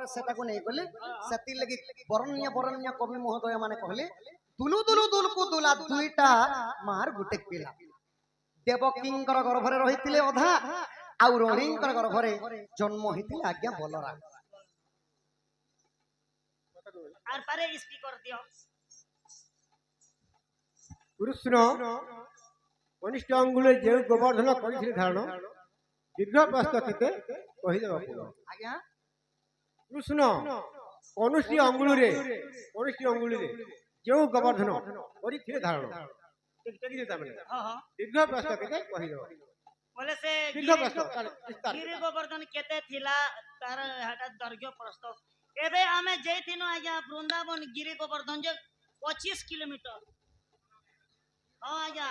ପରେ ସେଟାକୁ ନେଇ ଗଲେ ସେତି ଲାଗି ବରଣ୍ୟ ବରଣ୍ୟ କବି ମହୋଦୟ ମାନେ କହିଲେ ଦୁଲୁ ଦୁଲୁ ଦୁଲକୁ ଦୁଲା ଦୁଇଟା ମାର ଗୋଟେ ପିଲା ଦେବକୀଙ୍କର ଗର୍ଭରେ ରହିଥିଲେ ଅଧା ଆଉ ରଣୀଙ୍କର ଗର୍ଭରେ ଜନ୍ମ ହେଇଥିଲେ ଆଜ୍ଞା ବଲରାମ। আর পারে স্পিকার দিও কৃষ্ণ কনিষ্ঠ অঙ্গুলে যে গোবর্ধন করেছিল ধারণ দীর্ঘ প্রস্থ কেতে কহিদেবা আজ্ঞা কৃষ্ণ কনিষ্ঠ অঙ্গুলে যে গোবর্ধন করেছিল ধারণ দীর্ঘ প্রস্থ কেতে কহিদেবা বলে সে দীর্ঘ প্রস্থ গিরি গোবর্ধন কেতে থিলা তার হাটা দৈর্ঘ্য প্রস্থ এবে আমি যাইতিনো আজ্ঞা বৃন্দাবন গিরি গোবর্ধন যে 25 কিলোমিটার হ্যাঁ আজ্ঞা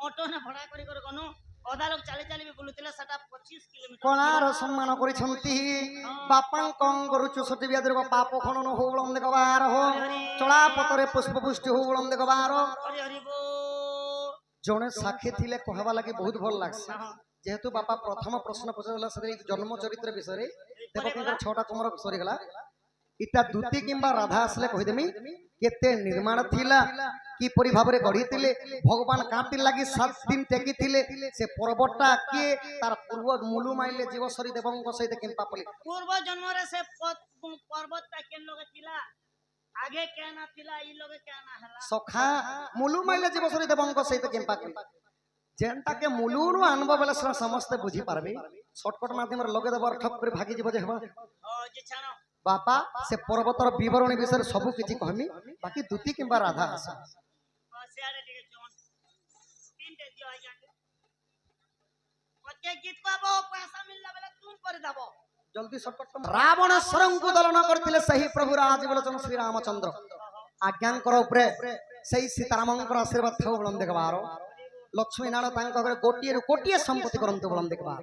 অটো না ভড়া করি করে গনু অধা লোক চালি চালি বি বুলুতিলা সেটা 25 কিলোমিটার কণার সম্মান করিছন্তি বাপাঙ্ক অঙ্গରୁ 64 ব্যাধির পাপ খনন হোবଳম দেখবার হো চড়া পতরে পুষ্প পুষ্টি হোবଳম দেখবার হরি হরি বল জনে সাক্ষী থিলে কহবা লাগি বহুত ভাল লাগছে যেহেতু বাপা প্রথম প্রশ্ন পচারলা সেটা জন্ম চরিত্র বিষয়ে দেবকীଙ୍କର 6টা কুমার সরিগলা ইটা দুতি কিংবা রাধা আসলে কহিদেমি কেতে নির্মাণ থিলা কিপরি ভাবে গড়িলে ভগবান কাঁতি লাগি 7 দিন টেকিলে সে পর্বতটা কে তার পূর্ব মূলু মাইলে জীবশ্বরী দেবঙ্গ সহিত কেম্পা পলি পূর্ব জন্মরে সে পর্বতটা কেন লগে থিলা আগে কেন থিলা ই লগে কেন হলা সখা মূলু মাইলে জীবশ্বরী দেবঙ্গ সহিত কেম্পা পলি যেনটাকে মূলুরু আনব বেলে সেটা সমস্তে বুঝি পারবে শর্টকট মাধ্যমে লগে দেবার ঠক করে ভাগি যাব যে হবা ও যে ছানো বাপা সে পর্বতর বিবরণী বিষয়ে সবু কিছু কহমি বাকি দুতি কিংবা রাধা আছে সে আরে ঠিক জন তিনটে দিও আজ্ঞা ওকে গীত গাবো পয়সা মিললা বেলে তুম করে দাও জলদি শর্টকট রাবণেশ্বরଙ୍କୁ দলন କରିଥିଲେ ସେହି ପ୍ରଭୁ ରାଜ ବିଲୋଚନ ଶ୍ରୀ ରାମଚନ୍ଦ୍ର ଆଜ୍ଞାଙ୍କର ଉପରେ ସେହି ସୀତାରାମଙ୍କର ଆଶୀର୍ବାଦ ଥାଉ ବଳମ ଦେଖବାର ଲକ୍ଷ୍ମୀ ନାରାୟଣ ତାଙ୍କ ଘରେ ଗୋଟିଏରୁ କୋଟିଏ ସମ୍ପତ୍ତି କରନ୍ତୁ ବଳମ ଦେଖବାର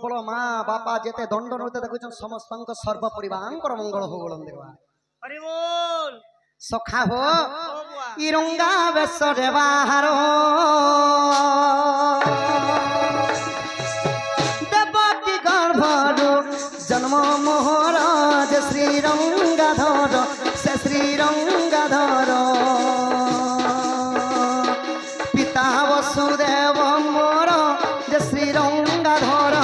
बोलो माँ बापा जेते दंड नृत्य देखुछन समस्तଙ୍କ सर्व परिवारଙ୍କର मंगल हो बोलम देखबा हरि बोल सखा हो इरंगा बेसरे बाहरो देवकी गर्भरु जन्म मोहराज श्री रंगाधर से श्री रंगाधर पिता वसुदेव मोर जे श्री रंगाधर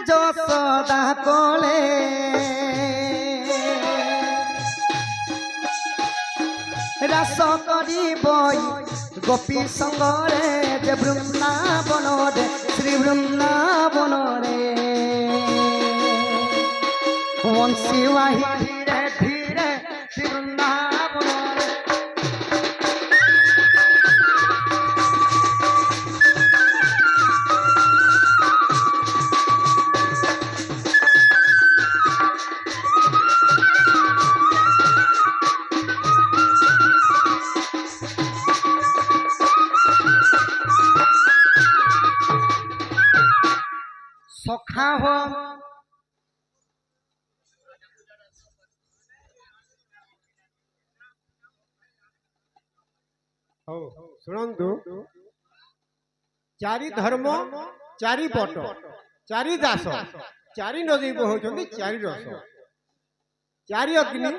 যশোদা কোলে রাস করিব গোপী সঙ্গরে যে বৃন্দাবন রে শ্রী বৃন্দাবন রে বংশী বাহি ধীরে ধীরে শ্রী বৃন্দাবন রে सखा हो शुणु चारि धर्म चारि पट चारि दास चारि नदी बहुचंदी चारि रस चारि अग्नि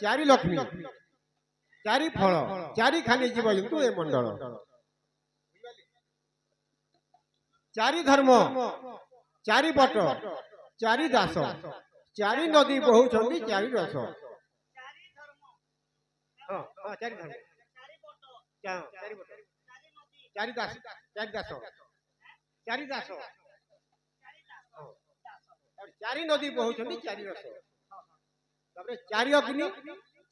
चारि लक्ष्मी चारि फल चारि खाने जीव जंतु ए मंडल चारि धर्म चारि पट चारि दास चारि नदी बहुचंदी चारि रस चारि दास चारि नदी बहुचंदी चारि रस चारि अग्नि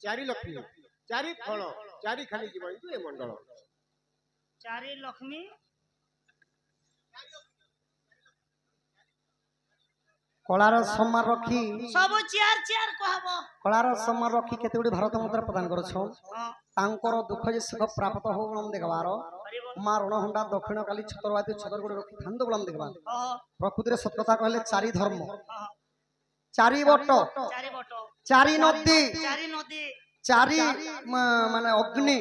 चारि लक्ष्मी चारि फल चारि खाली जीव जंतु ए मंडल चारि लक्ष्मी कलार सम्मान रखी सब चेयर चेयर कहबो कलार सम्मान रखी केते गुडी भारत मुद्रा प्रदान करछो तांकर दुख जे सुख प्राप्त हो हम देखबारो हरि बोल মা রণহুଣ୍ଡা দক্ষিণ কালী ছতরবাদী ছতরগুড়ি রক্ষী থান্দ বলাম দেখবা हाँ প্রকৃতিরে সত কথা কহিলে চারি ধর্ম हाँ চারি বট चारि बट চারি নদী चारि नदी চারি মানে অগ্নি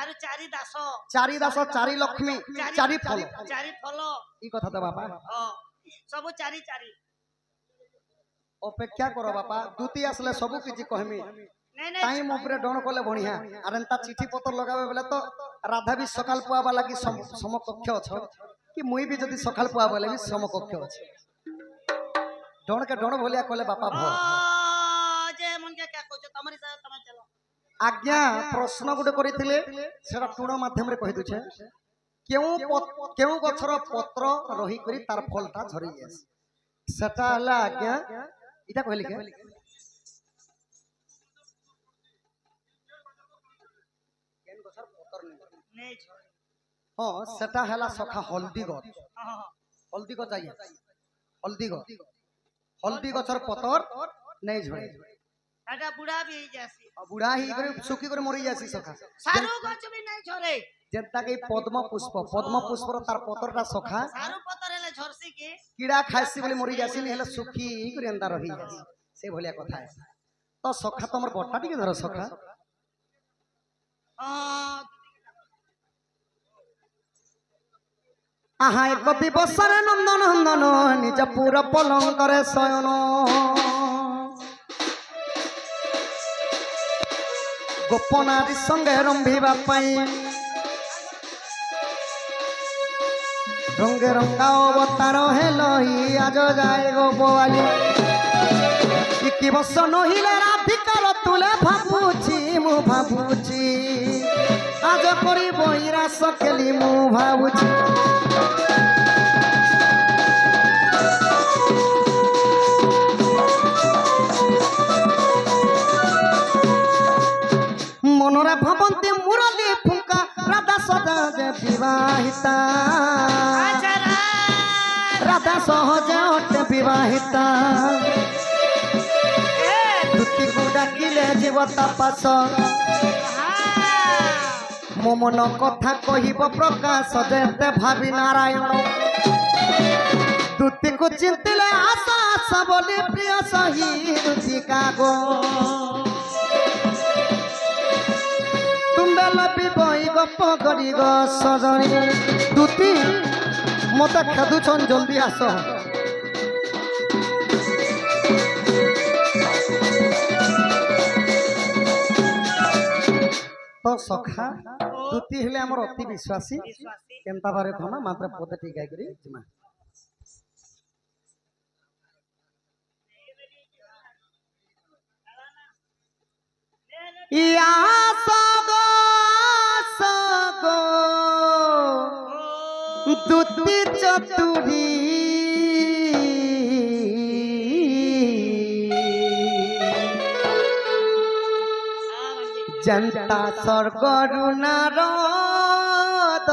आरु चारि दास চারি দাস চারি লক্ষ্মী চারি ফল चारि फल এই কথা তো বাপা हाँ सब चारि चारि অপেক্ষা কর বাপা দুতি আসলে সবু কিছু কহমি नहीं नहीं টাইম উপরে ডন কলে বঢ়িয়া আর এন্তা চিঠি পত্র লগাবে বলে তো রাধা বি সকাল পুয়াবা লাগি সমকক্ষ অছ কি মুই বি যদি সকাল পুয়া বলে বি সমকক্ষ আছে ডনকে ডন ভলিয়া কলে বাপা ভ जे मन के क्या कहछ तमरी साथ तमे चलो আজ্ঞা প্রশ্ন গোটে করিଥିଲେ সেটা টুণ মাধ্যমে কহি দুছে কেউ গছর পত্র রহি করি তার ফলটা ঝরি যায় সেটা হলা আজ্ঞা এটা কহিলি কে नहीं छोड़ হ্যাঁ সেটা হলা সখা হলদি গছ हाँ हाँ হলদি গছ আইয়া হলদি গছর পতর নেই ঝরে एटा बुढ़ा भी जैसी বুড়া হি করে শুকি করে মরি যাসি সখা सारू गछ भी नहीं छोड़े যেটা কি পদ্ম পুষ্পর তার পতরটা সখা सारू पतर हेले झरसी की কিড়া খাইছি বলে মরি যাসি হেলে শুকি করে এন্দা রহি যাসি সে ভলিয়া কথা তো সখা তোমার বটটা টিকে ধর সখা हाँ আহা এক দিবসরে নন্দন নন্দন নিজ পুর পলঙ্করে শয়ন গোপনারী সঙ্গে রম্ভিবা পাই রঙ্গে রঙ্গা অবতার হেল আজ যায় গো বোয়ালি কি বস নহিলে রাধিকার তুলে ভাবুছি মু ভাবুছি আজ করি বইরা সকেলি মু ভাবুছি মনরে ভাবন্তি মুরলি ফুঙ্কা রাধা সদা যে বিবাহিতা अच्छा রাধা সহজে অটে বিবাহিতা দুতিକୁ ডাকিলে জীব তাপাস ମୋ ମନ କଥା କହିବ ପ୍ରକାଶ ଯେତେ ଭାବି ନାରାୟଣ ଦୁତିକୁ ଚିନ୍ତିଲେ ଆଶା ଆଶା ବୋଲି ପ୍ରିୟ ସହି ଦୁତିକା ଗো ତୁଣ୍ଡ ଲବି ବଇ ଗପ କରି ଗ ସଜଣି ଦୁତି ମତେ ଖେଦୁଛନ୍ ଜଲ୍ଦି ଆସ তো সখা দুতি হলে আমার অতি বিশ্বাসী विश्वासी কেনতা বারে ক্ষমা মাত্র পদে ঠিক গাই করি জিমা ইয়া সগো সগো দুতি চতুরী জনতা স্বর্গরু নারদ